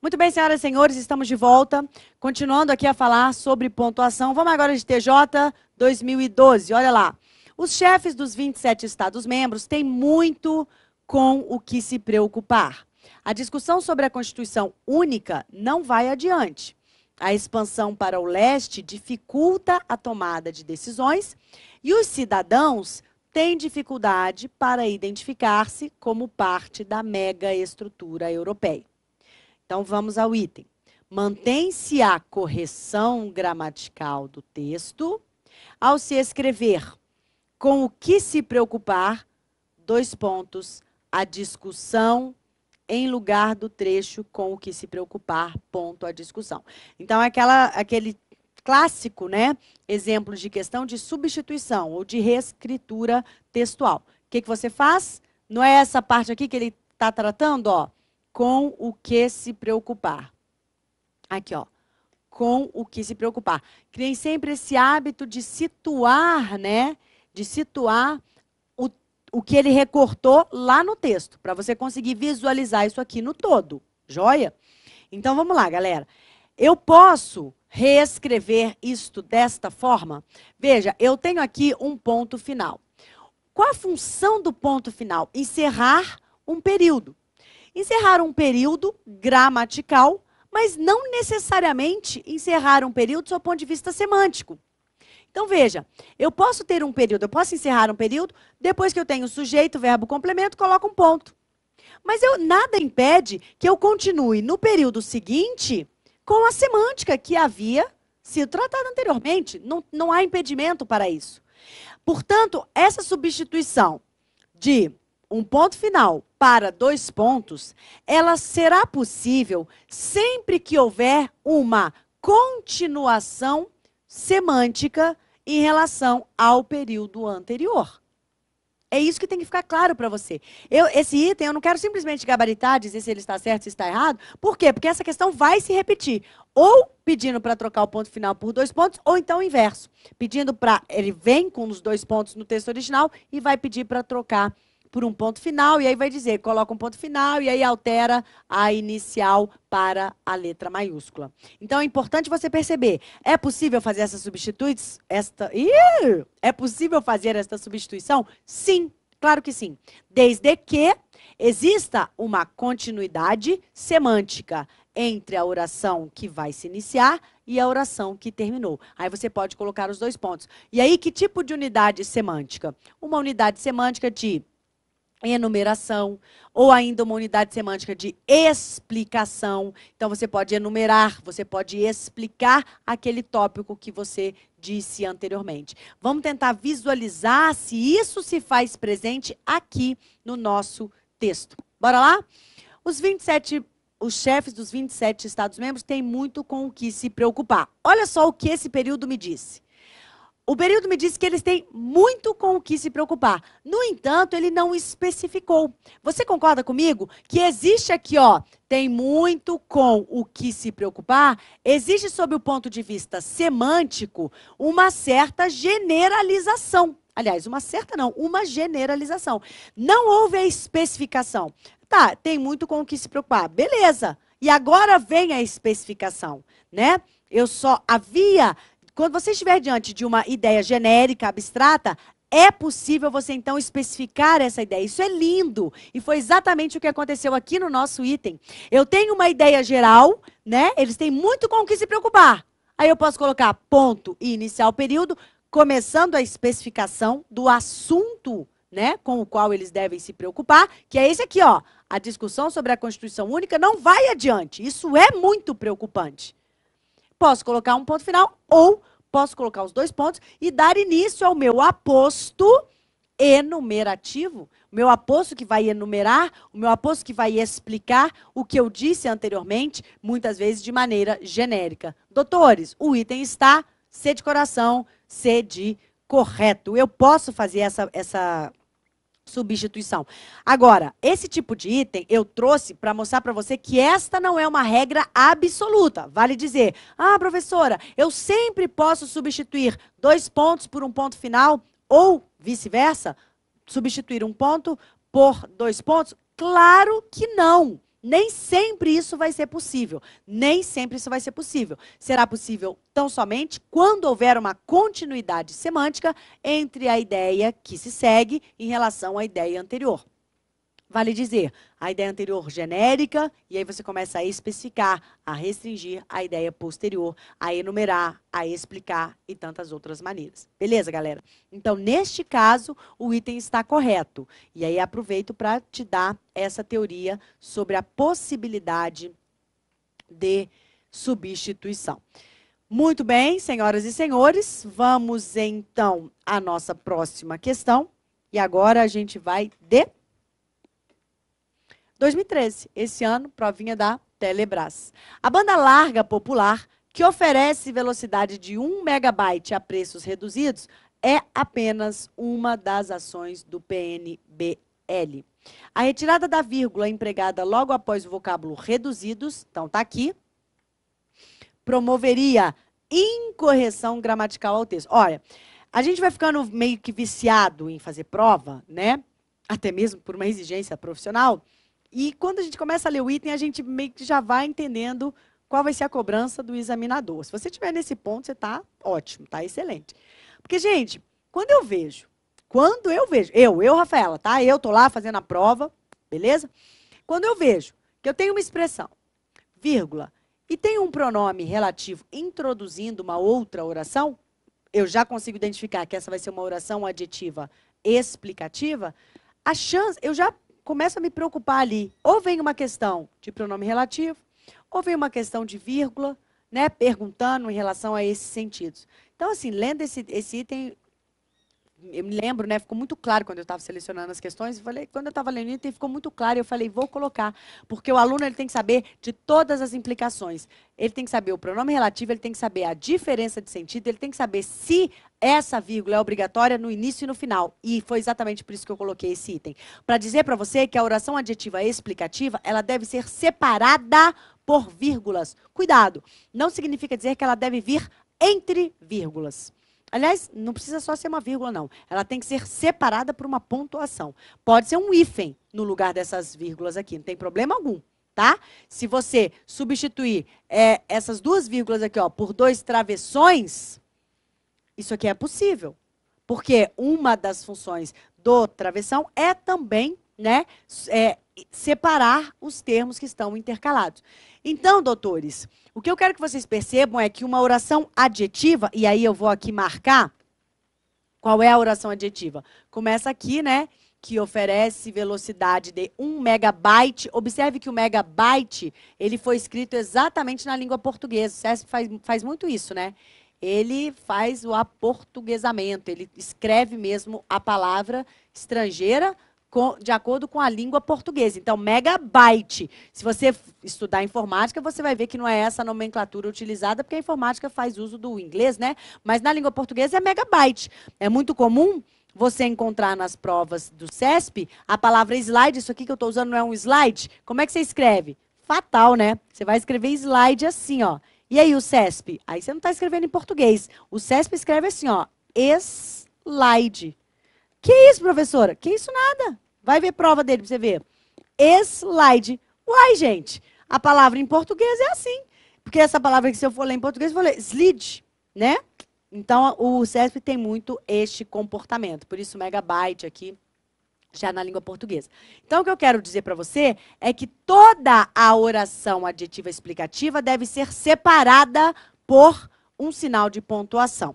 Muito bem, senhoras e senhores, estamos de volta, continuando aqui a falar sobre pontuação. Vamos agora de TJ 2012, olha lá. Os chefes dos 27 Estados-membros têm muito com o que se preocupar. A discussão sobre a Constituição Única não vai adiante. A expansão para o leste dificulta a tomada de decisões e os cidadãos têm dificuldade para identificar-se como parte da mega-estrutura europeia. Então, vamos ao item. Mantém-se a correção gramatical do texto ao se escrever com o que se preocupar, dois pontos, a discussão em lugar do trecho com o que se preocupar, ponto, a discussão. Então, é aquele clássico, né, exemplo de questão de substituição ou de reescritura textual. O que você faz? Não é essa parte aqui que ele está tratando, ó? Com o que se preocupar. Aqui, ó. Com o que se preocupar. Criem sempre esse hábito de situar, né? De situar o que ele recortou lá no texto, para você conseguir visualizar isso aqui no todo. Joia? Então, vamos lá, galera. Eu posso reescrever isto desta forma? Veja, eu tenho aqui um ponto final. Qual a função do ponto final? Encerrar um período. Encerrar um período gramatical, mas não necessariamente encerrar um período do seu ponto de vista semântico. Então, veja, eu posso ter um período, eu posso encerrar um período, depois que eu tenho o sujeito, verbo, complemento, coloco um ponto. Mas nada impede que eu continue no período seguinte com a semântica que havia sido tratada anteriormente. Não há impedimento para isso. Portanto, essa substituição de um ponto final para dois pontos, ela será possível sempre que houver uma continuação semântica em relação ao período anterior. É isso que tem que ficar claro para você. Esse item eu não quero simplesmente gabaritar, dizer se ele está certo, se está errado. Por quê? Porque essa questão vai se repetir. Ou pedindo para trocar o ponto final por dois pontos, ou então o inverso. Pedindo para... Ele vem com os dois pontos no texto original e vai pedir para trocar por um ponto final, e aí vai dizer, coloca um ponto final, e aí altera a inicial para a letra maiúscula. Então, é importante você perceber, é possível fazer essa substituição? É possível fazer esta substituição? Sim, claro que sim. Desde que exista uma continuidade semântica entre a oração que vai se iniciar e a oração que terminou. Aí você pode colocar os dois pontos. E aí, que tipo de unidade semântica? Uma unidade semântica de enumeração, ou ainda uma unidade semântica de explicação. Então, você pode enumerar, você pode explicar aquele tópico que você disse anteriormente. Vamos tentar visualizar se isso se faz presente aqui no nosso texto. Bora lá? Os chefes dos 27 Estados-membros têm muito com o que se preocupar. Olha só o que esse período me disse. O período me disse que eles têm muito com o que se preocupar. No entanto, ele não especificou. Você concorda comigo que existe aqui, ó, tem muito com o que se preocupar? Existe, sob o ponto de vista semântico, uma certa generalização. Aliás, uma generalização. Não houve a especificação. Tá, tem muito com o que se preocupar. Beleza. E agora vem a especificação, né? Quando você estiver diante de uma ideia genérica, abstrata, é possível você, então, especificar essa ideia. Isso é lindo. E foi exatamente o que aconteceu aqui no nosso item. Eu tenho uma ideia geral, né? Eles têm muito com o que se preocupar. Aí eu posso colocar ponto e iniciar o período, começando a especificação do assunto, né, com o qual eles devem se preocupar, que é esse aqui, ó. A discussão sobre a Constituição Única não vai adiante. Isso é muito preocupante. Posso colocar um ponto final ou posso colocar os dois pontos e dar início ao meu aposto enumerativo, o meu aposto que vai enumerar, o meu aposto que vai explicar o que eu disse anteriormente, muitas vezes de maneira genérica. Doutores, o item está C de coração, C de correto. Eu posso fazer essa substituição. Agora, esse tipo de item eu trouxe para mostrar para você que esta não é uma regra absoluta. Vale dizer, professora, eu sempre posso substituir dois pontos por um ponto final ou vice-versa? Substituir um ponto por dois pontos? Claro que não. Nem sempre isso vai ser possível. Nem sempre isso vai ser possível. Será possível tão somente quando houver uma continuidade semântica entre a ideia que se segue em relação à ideia anterior. Vale dizer, a ideia anterior genérica, e aí você começa a especificar, a restringir a ideia posterior, a enumerar, a explicar e tantas outras maneiras. Beleza, galera? Então, neste caso, o item está correto. E aí aproveito para te dar essa teoria sobre a possibilidade de substituição. Muito bem, senhoras e senhores, vamos então à nossa próxima questão. E agora a gente vai de 2013, esse ano, provinha da Telebrás. A banda larga popular, que oferece velocidade de 1 megabyte a preços reduzidos, é apenas uma das ações do PNBL. A retirada da vírgula empregada logo após o vocábulo reduzidos, então está aqui, promoveria incorreção gramatical ao texto. Olha, a gente vai ficando meio que viciado em fazer prova, né? Até mesmo por uma exigência profissional. E quando a gente começa a ler o item, a gente meio que já vai entendendo qual vai ser a cobrança do examinador. Se você estiver nesse ponto, você está ótimo, está excelente. Porque, gente, quando eu vejo, eu, Rafaela, tá? Eu estou lá fazendo a prova, beleza? Quando eu vejo que eu tenho uma expressão, vírgula, e tem um pronome relativo introduzindo uma outra oração, eu já consigo identificar que essa vai ser uma oração adjetiva explicativa, a chance, eu já começo a me preocupar ali. Ou vem uma questão de pronome relativo, ou vem uma questão de vírgula, né, perguntando em relação a esses sentidos. Então, assim, lendo esse item, eu me lembro, né, ficou muito claro quando eu estava selecionando as questões, quando eu estava lendo o item, ficou muito claro, eu falei, vou colocar, porque o aluno ele tem que saber de todas as implicações. Ele tem que saber o pronome relativo, ele tem que saber a diferença de sentido, ele tem que saber se essa vírgula é obrigatória no início e no final. E foi exatamente por isso que eu coloquei esse item. Para dizer para você que a oração adjetiva explicativa, ela deve ser separada por vírgulas. Cuidado, não significa dizer que ela deve vir entre vírgulas. Aliás, não precisa só ser uma vírgula, não. Ela tem que ser separada por uma pontuação. Pode ser um hífen no lugar dessas vírgulas aqui, não tem problema algum, tá? Se você substituir essas duas vírgulas aqui, ó, por 2 travessões, isso aqui é possível. Porque uma das funções do travessão é também, né, separar os termos que estão intercalados. Então, doutores, o que eu quero que vocês percebam é que uma oração adjetiva, e aí eu vou aqui marcar qual é a oração adjetiva. Começa aqui, né, que oferece velocidade de 1 megabyte. Observe que o megabyte, ele foi escrito exatamente na língua portuguesa. O CESP faz muito isso, né? Ele faz o aportuguesamento, ele escreve mesmo a palavra estrangeira de acordo com a língua portuguesa. Então, megabyte. Se você estudar informática, você vai ver que não é essa a nomenclatura utilizada, porque a informática faz uso do inglês, né? Mas na língua portuguesa é megabyte. É muito comum você encontrar nas provas do CESP a palavra slide. Isso aqui que eu estou usando não é um slide? Como é que você escreve? Fatal, né? Você vai escrever slide assim, ó. E aí o CESP? Aí você não está escrevendo em português. O CESP escreve assim, ó, slide. Que isso, professora? Que isso nada. Vai ver prova dele para você ver. Slide. Uai, gente, a palavra em português é assim. Porque essa palavra que se eu for ler em português, eu vou ler slide, né? Então, o CESP tem muito este comportamento. Por isso, megabyte aqui, já na língua portuguesa. Então, o que eu quero dizer para você é que toda a oração adjetiva explicativa deve ser separada por um sinal de pontuação.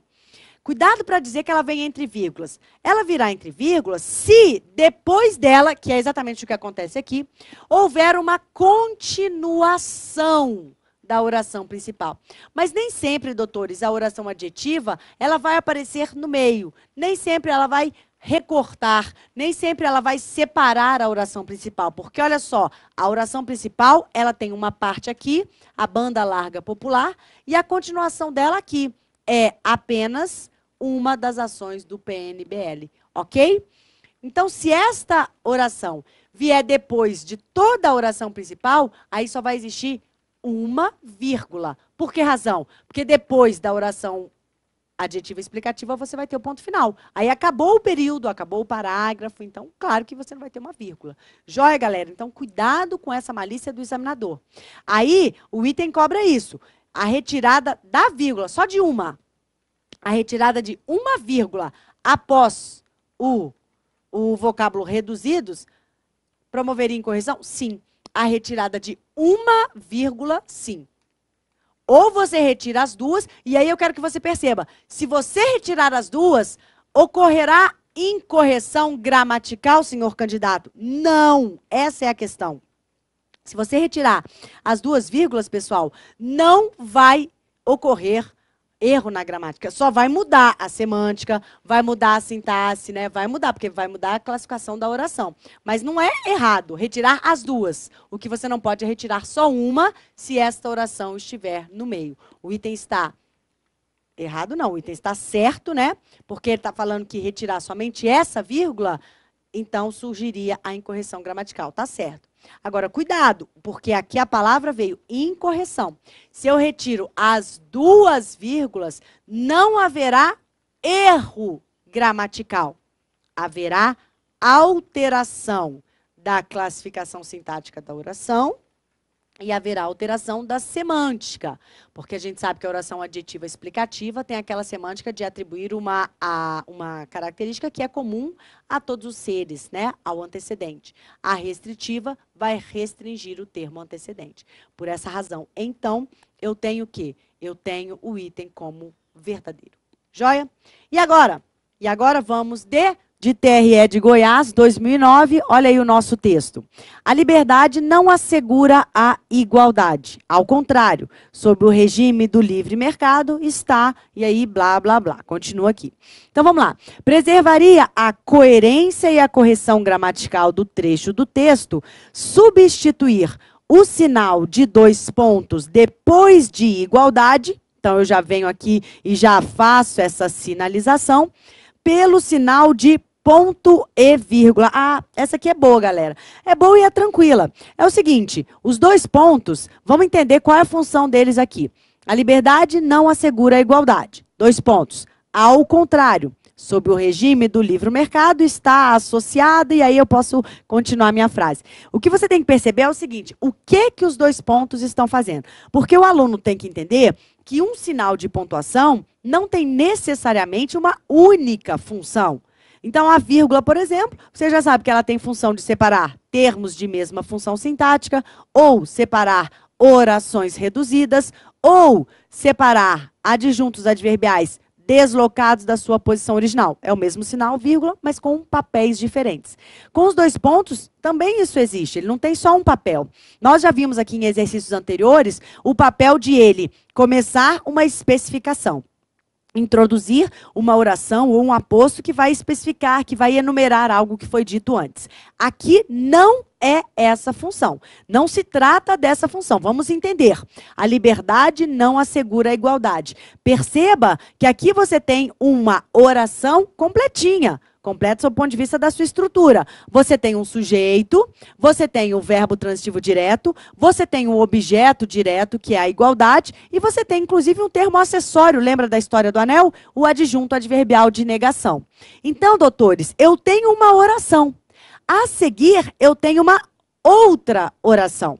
Cuidado para dizer que ela vem entre vírgulas. Ela virá entre vírgulas se depois dela, que é exatamente o que acontece aqui, houver uma continuação da oração principal. Mas nem sempre, doutores, a oração adjetiva, ela vai aparecer no meio. Nem sempre ela vai recortar, nem sempre ela vai separar a oração principal. Porque, olha só, a oração principal, ela tem uma parte aqui, a banda larga popular, e a continuação dela aqui é apenas uma das ações do PNBL, ok? Então, se esta oração vier depois de toda a oração principal, aí só vai existir uma vírgula. Por que razão? Porque depois da oração adjetiva explicativa, você vai ter o ponto final. Aí acabou o período, acabou o parágrafo, então, claro que você não vai ter uma vírgula. Joia, galera? Então, cuidado com essa malícia do examinador. Aí, o item cobra isso. A retirada da vírgula, só de uma. A retirada de uma vírgula após o vocábulo reduzidos, promoveria incorreção? Sim. A retirada de uma vírgula, sim. Ou você retira as duas, e aí eu quero que você perceba, se você retirar as duas, ocorrerá incorreção gramatical, senhor candidato? Não, essa é a questão. Se você retirar as duas vírgulas, pessoal, não vai ocorrer erro na gramática. Só vai mudar a semântica, vai mudar a sintaxe, né? Vai mudar, porque vai mudar a classificação da oração. Mas não é errado retirar as duas. O que você não pode é retirar só uma se esta oração estiver no meio. O item está errado, não. O item está certo, né? Porque ele está falando que retirar somente essa vírgula, então surgiria a incorreção gramatical. Tá certo. Agora, cuidado, porque aqui a palavra veio incorreção. Se eu retiro as duas vírgulas, não haverá erro gramatical. Haverá alteração da classificação sintática da oração e haverá alteração da semântica. Porque a gente sabe que a oração adjetiva explicativa tem aquela semântica de atribuir uma característica que é comum a todos os seres, né, ao antecedente. A restritiva vai restringir o termo antecedente. Por essa razão, então, eu tenho o quê? Eu tenho o item como verdadeiro. Joia? E agora? E agora vamos de TRE de Goiás, 2009, olha aí o nosso texto. A liberdade não assegura a igualdade. Ao contrário, sob o regime do livre mercado está, e aí blá, blá, blá. Continua aqui. Então vamos lá. Preservaria a coerência e a correção gramatical do trecho do texto, substituir o sinal de 2 pontos depois de igualdade, então eu já venho aqui e já faço essa sinalização, pelo sinal de ponto e vírgula. Ah, essa aqui é boa, galera. É boa e é tranquila. É o seguinte, os 2 pontos, vamos entender qual é a função deles aqui. A liberdade não assegura a igualdade. 2 pontos. Ao contrário, sob o regime do livre mercado está associada, e aí eu posso continuar a minha frase. O que você tem que perceber é o seguinte, o que os 2 pontos estão fazendo? Porque o aluno tem que entender que um sinal de pontuação não tem necessariamente uma única função. Então, a vírgula, por exemplo, você já sabe que ela tem função de separar termos de mesma função sintática, ou separar orações reduzidas, ou separar adjuntos adverbiais deslocados da sua posição original. É o mesmo sinal, vírgula, mas com papéis diferentes. Com os 2 pontos, também isso existe, ele não tem só um papel. Nós já vimos aqui em exercícios anteriores o papel de ele começar uma especificação. Introduzir uma oração ou um aposto que vai especificar, que vai enumerar algo que foi dito antes. Aqui não é essa função. Não se trata dessa função. Vamos entender. A liberdade não assegura a igualdade. Perceba que aqui você tem uma oração completinha. Completa sob o ponto de vista da sua estrutura. Você tem um sujeito, você tem o verbo transitivo direto, você tem um objeto direto, que é a igualdade, e você tem, inclusive, um termo acessório, lembra da história do anel? O adjunto adverbial de negação. Então, doutores, eu tenho uma oração. A seguir, eu tenho uma outra oração.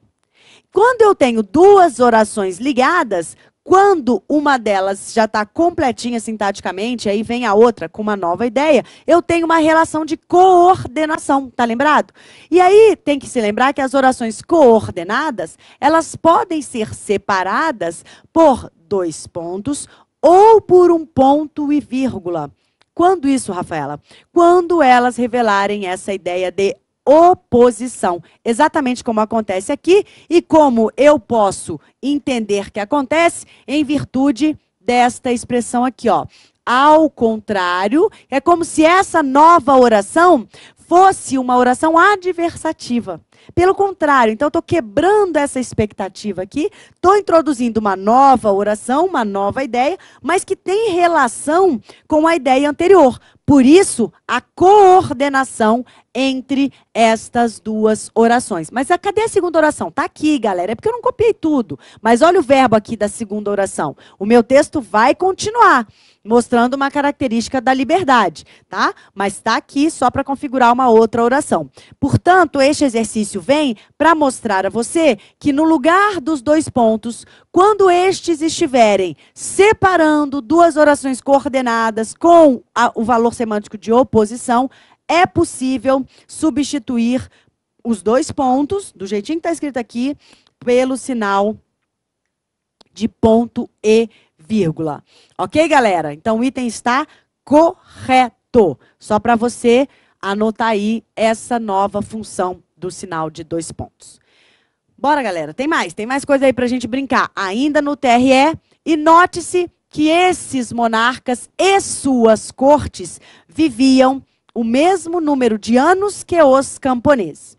Quando eu tenho 2 orações ligadas, quando uma delas já está completinha sintaticamente, aí vem a outra com uma nova ideia, eu tenho uma relação de coordenação, tá lembrado? E aí tem que se lembrar que as orações coordenadas, elas podem ser separadas por 2 pontos ou por um ponto e vírgula. Quando isso, Rafaela? Quando elas revelarem essa ideia de oposição, exatamente como acontece aqui e como eu posso entender que acontece em virtude desta expressão aqui, ó. Ao contrário, é como se essa nova oração fosse uma oração adversativa. Pelo contrário, então eu estou quebrando essa expectativa aqui, estou introduzindo uma nova oração, uma nova ideia, mas que tem relação com a ideia anterior. Por isso, a coordenação entre estas duas orações. Mas cadê a segunda oração? Tá aqui, galera. É porque eu não copiei tudo. Mas olha o verbo aqui da segunda oração. O meu texto vai continuar mostrando uma característica da liberdade, tá? Mas está aqui só para configurar uma outra oração. Portanto, este exercício vem para mostrar a você que no lugar dos dois pontos, quando estes estiverem separando duas orações coordenadas com o valor semântico de oposição, é possível substituir os dois pontos, do jeitinho que está escrito aqui, pelo sinal de ponto e vírgula. Ok, galera? Então, o item está correto. Só para você anotar aí essa nova função do sinal de dois pontos. Bora, galera. Tem mais coisa aí para a gente brincar. Ainda no TRE. E note-se que esses monarcas e suas cortes viviam o mesmo número de anos que os camponeses.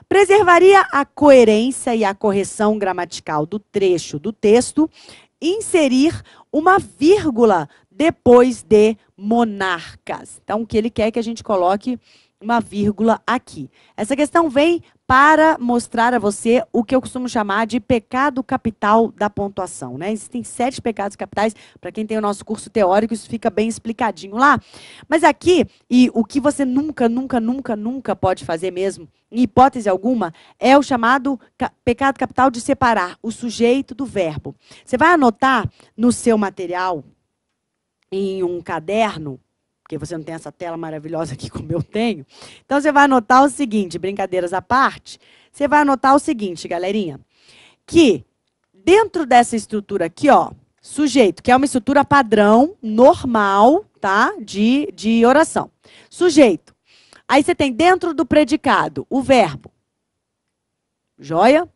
Preservaria a coerência e a correção gramatical do trecho do texto inserir uma vírgula depois de monarcas. Então, o que ele quer é que a gente coloque uma vírgula aqui. Essa questão vem para mostrar a você o que eu costumo chamar de pecado capital da pontuação, né? Existem 7 pecados capitais, para quem tem o nosso curso teórico, isso fica bem explicadinho lá. Mas aqui, e o que você nunca pode fazer mesmo, em hipótese alguma, é o chamado pecado capital de separar o sujeito do verbo. Você vai anotar no seu material, em um caderno, porque você não tem essa tela maravilhosa aqui como eu tenho. Então, você vai anotar o seguinte, brincadeiras à parte, você vai anotar o seguinte, galerinha, que dentro dessa estrutura aqui, ó, sujeito, que é uma estrutura padrão, normal, tá, de oração. Sujeito. Aí você tem dentro do predicado o verbo. Joia?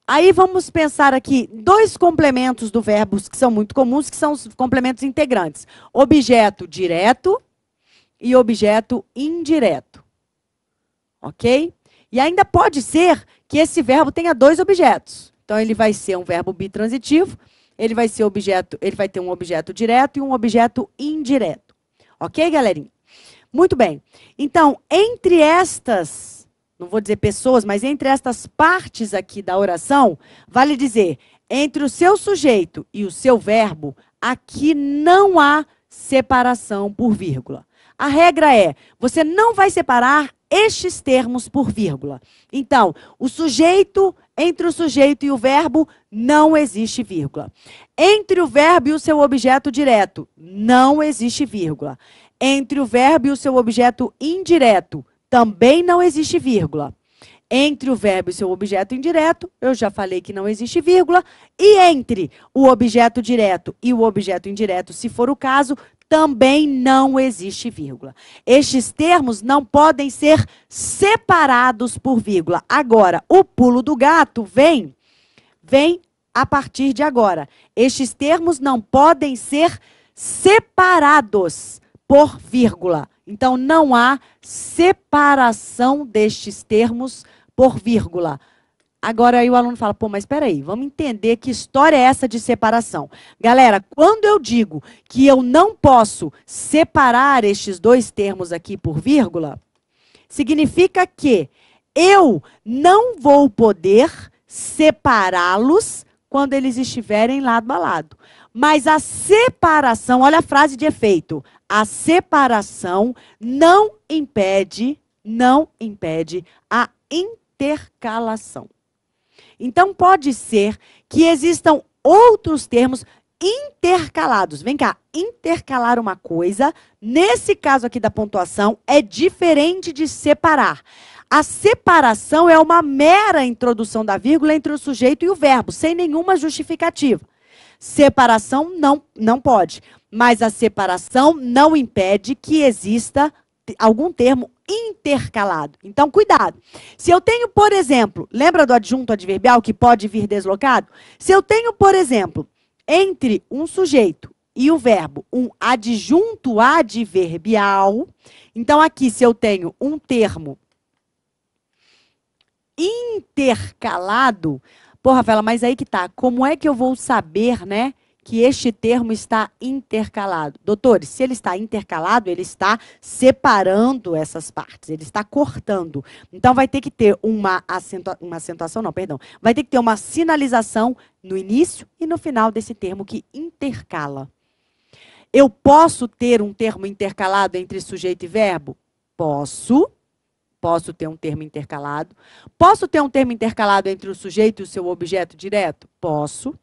Aí vamos pensar aqui 2 complementos do verbo que são muito comuns, que são os complementos integrantes. Objeto direto e objeto indireto. Ok? E ainda pode ser que esse verbo tenha 2 objetos. Então, ele vai ser um verbo bitransitivo, ele vai ter um objeto direto e um objeto indireto. Ok, galerinha? Muito bem. Então, entre estas, não vou dizer pessoas, mas entre estas partes aqui da oração, vale dizer, entre o seu sujeito e o seu verbo, aqui não há separação por vírgula. A regra é, você não vai separar estes termos por vírgula. Então, entre o sujeito e o verbo, não existe vírgula. Entre o verbo e o seu objeto direto, não existe vírgula. Entre o verbo e o seu objeto indireto, também não existe vírgula. Entre o verbo e seu objeto indireto, eu já falei que não existe vírgula. E entre o objeto direto e o objeto indireto, se for o caso, também não existe vírgula. Estes termos não podem ser separados por vírgula. Agora, o pulo do gato vem a partir de agora. Estes termos não podem ser separados por vírgula. Então, não há separação destes termos por vírgula. Agora, aí o aluno fala, pô, mas espera aí, vamos entender que história é essa de separação. Galera, quando eu digo que eu não posso separar estes 2 termos aqui por vírgula, significa que eu não vou poder separá-los quando eles estiverem lado a lado. Mas a separação, olha a frase de efeito, a separação não impede a intercalação. Então, pode ser que existam outros termos intercalados. Vem cá, intercalar uma coisa, nesse caso aqui da pontuação, é diferente de separar. A separação é uma mera introdução da vírgula entre o sujeito e o verbo, sem nenhuma justificativa. Separação não pode, mas a separação não impede que exista algum termo intercalado. Então, cuidado. Se eu tenho, por exemplo, lembra do adjunto adverbial que pode vir deslocado? Se eu tenho, por exemplo, entre um sujeito e o verbo, um adjunto adverbial, então aqui, se eu tenho um termo intercalado, pô, Rafaela, mas aí que tá, como é que eu vou saber, né, que este termo está intercalado? Doutores, se ele está intercalado, ele está separando essas partes, ele está cortando. Então, vai ter que ter uma acentuação, não, perdão. Vai ter que ter uma sinalização no início e no final desse termo que intercala. Eu posso ter um termo intercalado entre sujeito e verbo? Posso. Posso ter um termo intercalado. Posso ter um termo intercalado entre o sujeito e o seu objeto direto? Posso.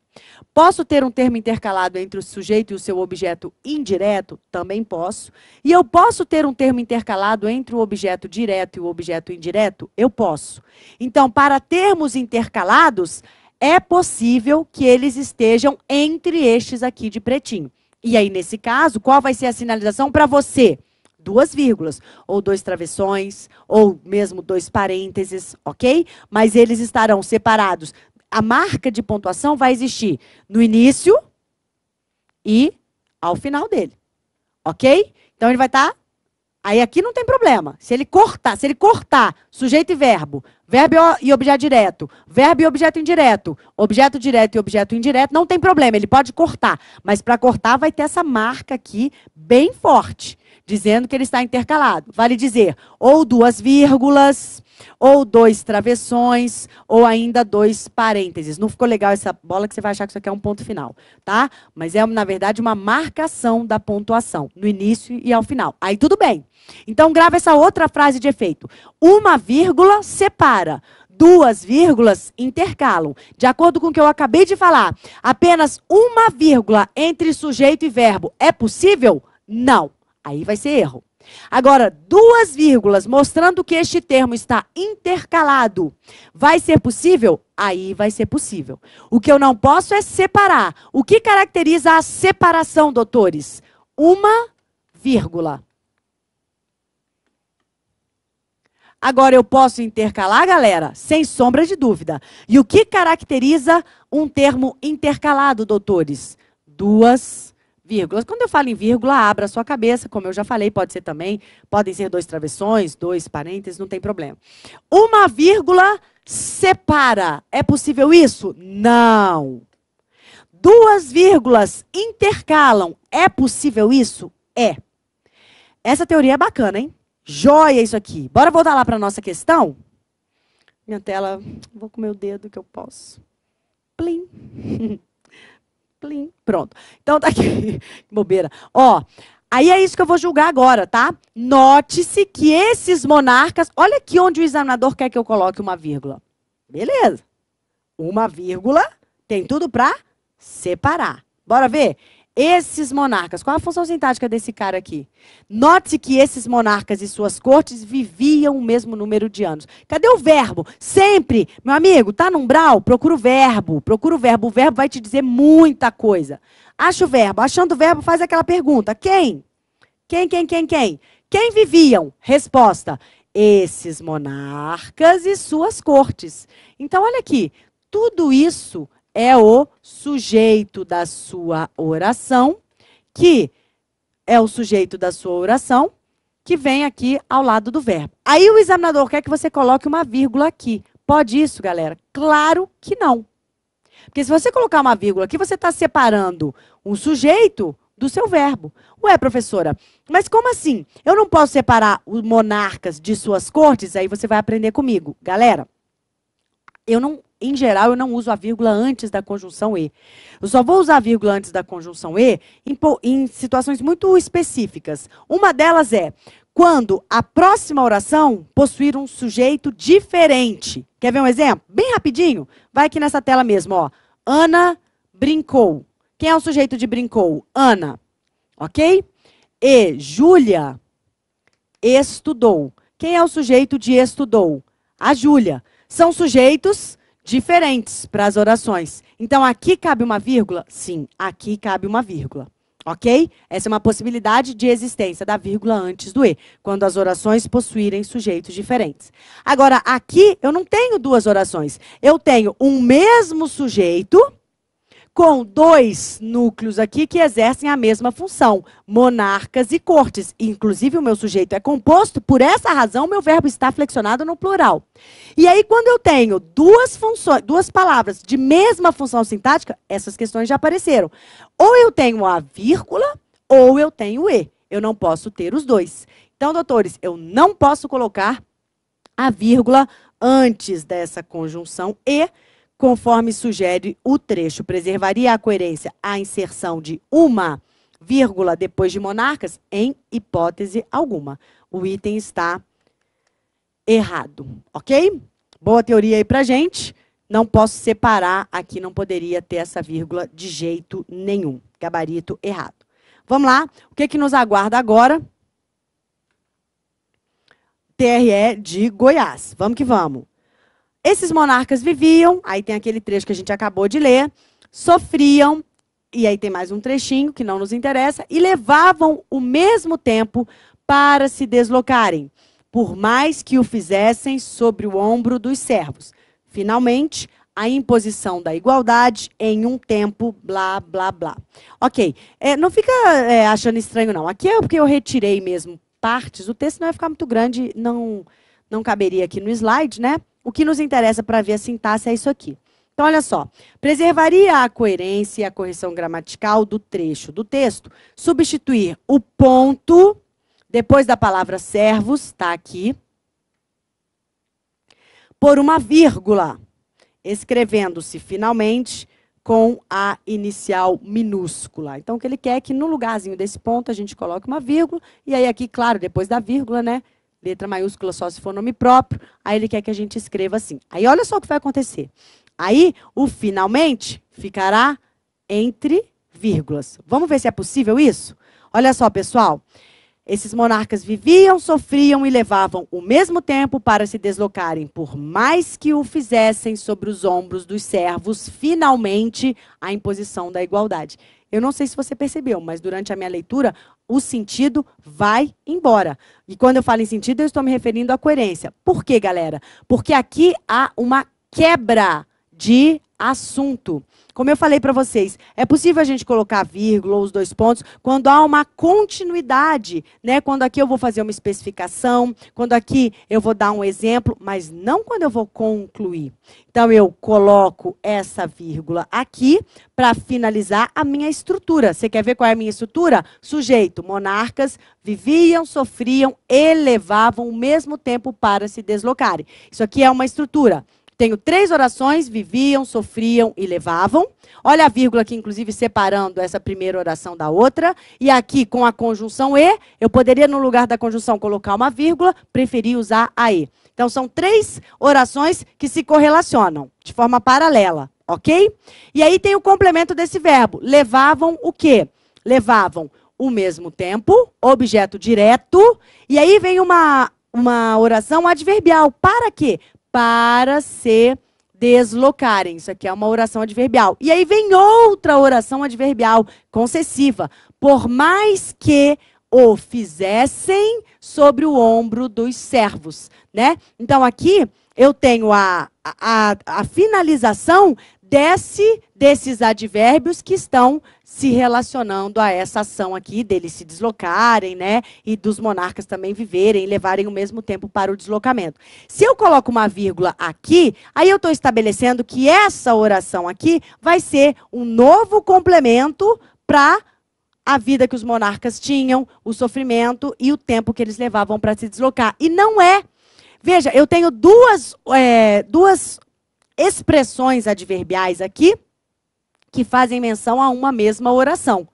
Posso ter um termo intercalado entre o sujeito e o seu objeto indireto? Também posso. E eu posso ter um termo intercalado entre o objeto direto e o objeto indireto? Eu posso. Então, para termos intercalados, é possível que eles estejam entre estes aqui de pretinho. E aí, nesse caso, qual vai ser a sinalização para você? 2 vírgulas, ou 2 travessões, ou mesmo 2 parênteses, ok? Mas eles estarão separados. A marca de pontuação vai existir no início e ao final dele, ok? Então, ele vai estar... Aí, aqui não tem problema. Se ele cortar sujeito e verbo e objeto direto, verbo e objeto indireto, objeto direto e objeto indireto, não tem problema, ele pode cortar. Mas, para cortar, vai ter essa marca aqui bem forte, dizendo que ele está intercalado. Vale dizer, ou 2 vírgulas, ou 2 travessões, ou ainda 2 parênteses. Não ficou legal essa bola que você vai achar que isso aqui é um ponto final, tá? Mas é, na verdade, uma marcação da pontuação, no início e ao final. Aí tudo bem. Então, grava essa outra frase de efeito. 1 vírgula separa. 2 vírgulas intercalam. De acordo com o que eu acabei de falar, apenas 1 vírgula entre sujeito e verbo é possível? Não. Aí vai ser erro. Agora, 2 vírgulas mostrando que este termo está intercalado. Vai ser possível? Aí vai ser possível. O que eu não posso é separar. O que caracteriza a separação, doutores? 1 vírgula. Agora, eu posso intercalar, galera? Sem sombra de dúvida. E o que caracteriza um termo intercalado, doutores? 2 vírgulas. Quando eu falo em vírgula, abra a sua cabeça, como eu já falei, pode ser também, podem ser 2 travessões, 2 parênteses, não tem problema. 1 vírgula separa. É possível isso? Não. 2 vírgulas intercalam. É possível isso? É. Essa teoria é bacana, hein? Joia isso aqui. Bora voltar lá para a nossa questão? Minha tela, vou com o meu dedo que eu posso. Plim. Plim. Pronto. Então, tá aqui. Que bobeira. Ó, aí é isso que eu vou julgar agora, tá? Note-se que esses monarcas... Olha aqui onde o examinador quer que eu coloque 1 vírgula. Beleza. 1 vírgula tem tudo para separar. Bora ver? Esses monarcas, qual a função sintática desse cara aqui? Note que esses monarcas e suas cortes viviam o mesmo número de anos. Cadê o verbo? Sempre, meu amigo, tá no umbral? Procura o verbo. Procura o verbo. O verbo vai te dizer muita coisa. Acha o verbo. Achando o verbo, faz aquela pergunta. Quem? Quem? Quem viviam? Resposta. Esses monarcas e suas cortes. Então, olha aqui. Tudo isso é o sujeito da sua oração, que vem aqui ao lado do verbo. Aí o examinador quer que você coloque 1 vírgula aqui. Pode isso, galera? Claro que não. Porque se você colocar 1 vírgula aqui, você está separando um sujeito do seu verbo. Ué, professora, mas como assim? Eu não posso separar os monarcas de suas cortes? Aí você vai aprender comigo. Galera, em geral, eu não uso a vírgula antes da conjunção e. Eu só vou usar a vírgula antes da conjunção e em situações muito específicas. Uma delas é quando a próxima oração possuir um sujeito diferente. Quer ver um exemplo? Bem rapidinho. Vai aqui nessa tela mesmo, ó. Ana brincou. Quem é o sujeito de brincou? Ana. Ok? E Júlia estudou. Quem é o sujeito de estudou? A Júlia. São sujeitos diferentes para as orações. Então, aqui cabe 1 vírgula? Sim, aqui cabe 1 vírgula. Ok? Essa é uma possibilidade de existência da vírgula antes do e, quando as orações possuírem sujeitos diferentes. Agora, aqui eu não tenho 2 orações. Eu tenho um mesmo sujeito com dois núcleos aqui que exercem a mesma função, monarcas e cortes. Inclusive, o meu sujeito é composto, por essa razão, meu verbo está flexionado no plural. E aí, quando eu tenho duas palavras de mesma função sintática, essas questões já apareceram. Ou eu tenho a vírgula, ou eu tenho o e. Eu não posso ter os dois. Então, doutores, eu não posso colocar a vírgula antes dessa conjunção e, conforme sugere o trecho, preservaria a coerência a inserção de uma vírgula depois de monarcas? Em hipótese alguma. O item está errado, ok? Boa teoria aí pra gente. Não posso separar aqui, não poderia ter essa vírgula de jeito nenhum. Gabarito errado. Vamos lá, o que nos aguarda agora? TRE de Goiás. Vamos que vamos. Esses monarcas viviam, aí tem aquele trecho que a gente acabou de ler, sofriam, e aí tem mais um trechinho que não nos interessa, e levavam o mesmo tempo para se deslocarem, por mais que o fizessem sobre o ombro dos servos. Finalmente, a imposição da igualdade em um tempo, blá, blá, blá. Ok, não fica achando estranho, não. Aqui é porque eu retirei mesmo partes, o texto não vai ficar muito grande, não caberia aqui no slide, né? O que nos interessa para ver a sintaxe é isso aqui. Então, olha só. Preservaria a coerência e a correção gramatical do trecho do texto, substituir o ponto, depois da palavra servos, está aqui, por uma vírgula, escrevendo-se finalmente com a inicial minúscula. Então, o que ele quer é que no lugarzinho desse ponto a gente coloque uma vírgula, e aí aqui, claro, depois da vírgula, né? Letra maiúscula só se for nome próprio, aí ele quer que a gente escreva assim. Aí olha só o que vai acontecer. Aí o finalmente ficará entre vírgulas. Vamos ver se é possível isso? Olha só, pessoal. Esses monarcas viviam, sofriam e levavam o mesmo tempo para se deslocarem, por mais que o fizessem sobre os ombros dos servos, finalmente, a imposição da igualdade. Eu não sei se você percebeu, mas durante a minha leitura, o sentido vai embora. E quando eu falo em sentido, eu estou me referindo à coerência. Por quê, galera? Porque aqui há uma quebra de assunto. Como eu falei para vocês, é possível a gente colocar vírgula ou os dois pontos quando há uma continuidade, né? Quando aqui eu vou fazer uma especificação, quando aqui eu vou dar um exemplo, mas não quando eu vou concluir. Então, eu coloco essa vírgula aqui para finalizar a minha estrutura. Você quer ver qual é a minha estrutura? Sujeito, monarcas, viviam, sofriam e levavam o mesmo tempo para se deslocarem. Isso aqui é uma estrutura. Tenho 3 orações, viviam, sofriam e levavam. Olha a vírgula aqui, inclusive, separando essa primeira oração da outra. E aqui, com a conjunção e, eu poderia, no lugar da conjunção, colocar uma vírgula, preferi usar a e. Então, são 3 orações que se correlacionam, de forma paralela, ok? E aí tem o complemento desse verbo. Levavam o quê? Levavam o mesmo tempo, objeto direto, e aí vem uma oração adverbial. Para quê? Para se deslocarem. Isso aqui é uma oração adverbial. E aí vem outra oração adverbial concessiva. Por mais que o fizessem sobre o ombro dos servos, né? Então, aqui eu tenho a finalização desses advérbios que estão se relacionando a essa ação aqui, deles se deslocarem, né? E dos monarcas também viverem e levarem o mesmo tempo para o deslocamento. Se eu coloco uma vírgula aqui, aí eu estou estabelecendo que essa oração aqui vai ser um novo complemento para a vida que os monarcas tinham, o sofrimento e o tempo que eles levavam para se deslocar. E não é. Veja, eu tenho duas expressões adverbiais aqui que fazem menção a uma mesma oração,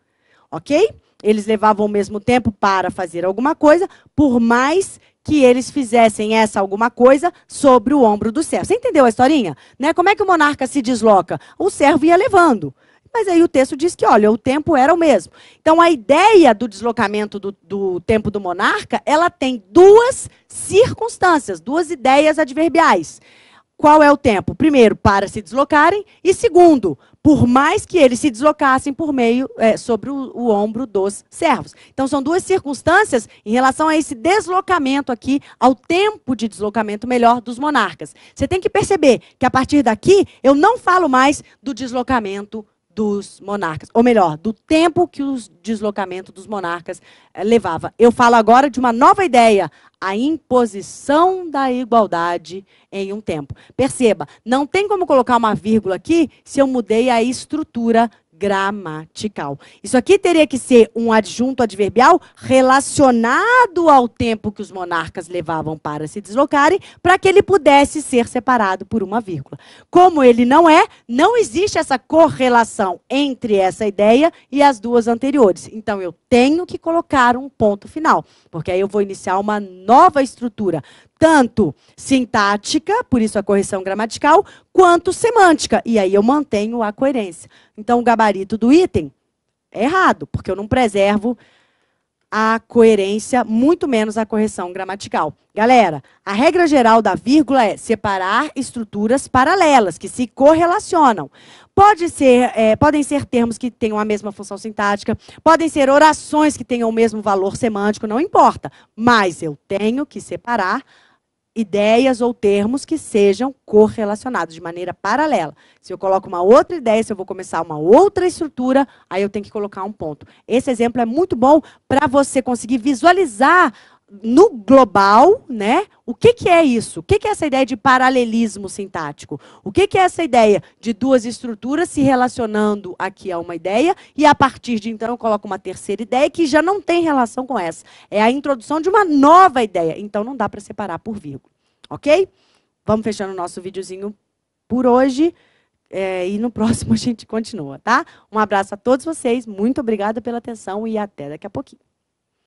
ok? Eles levavam o mesmo tempo para fazer alguma coisa, por mais que eles fizessem essa alguma coisa sobre o ombro do servo. Você entendeu a historinha? Né? Como é que o monarca se desloca? O servo ia levando. Mas aí o texto diz que, olha, o tempo era o mesmo. Então, a ideia do deslocamento do tempo do monarca, ela tem 2 circunstâncias, 2 ideias adverbiais. Qual é o tempo? Primeiro, para se deslocarem, e segundo, por mais que eles se deslocassem por meio, sobre o ombro dos servos. Então, são 2 circunstâncias em relação a esse deslocamento aqui, ao tempo de deslocamento melhor dos monarcas. Você tem que perceber que, a partir daqui, eu não falo mais do deslocamento dos monarcas, ou melhor, do tempo que o deslocamento dos monarcas levava. Eu falo agora de uma nova ideia, a imposição da igualdade em um tempo. Perceba, não tem como colocar uma vírgula aqui se eu mudei a estrutura gramatical. Isso aqui teria que ser um adjunto adverbial relacionado ao tempo que os monarcas levavam para se deslocarem, para que ele pudesse ser separado por uma vírgula. Como ele não é, não existe essa correlação entre essa ideia e as duas anteriores. Então, eu tenho que colocar um ponto final, porque aí eu vou iniciar uma nova estrutura, tanto sintática, por isso a correção gramatical, quanto semântica. E aí eu mantenho a coerência. Então, o gabarito do item é errado, porque eu não preservo a coerência, muito menos a correção gramatical. Galera, a regra geral da vírgula é separar estruturas paralelas, que se correlacionam. Podem ser termos que tenham a mesma função sintática, podem ser orações que tenham o mesmo valor semântico, não importa. Mas eu tenho que separar ideias ou termos que sejam correlacionados de maneira paralela. Se eu coloco uma outra ideia, se eu vou começar uma outra estrutura, aí eu tenho que colocar um ponto. Esse exemplo é muito bom para você conseguir visualizar no global, né? O que é isso? O que é essa ideia de paralelismo sintático? O que é essa ideia de duas estruturas se relacionando aqui a uma ideia e a partir de então eu coloco uma terceira ideia que já não tem relação com essa. É a introdução de uma nova ideia. Então não dá para separar por vírgula. Ok? Vamos fechando o nosso videozinho por hoje. E no próximo a gente continua, tá? Um abraço a todos vocês. Muito obrigada pela atenção e até daqui a pouquinho.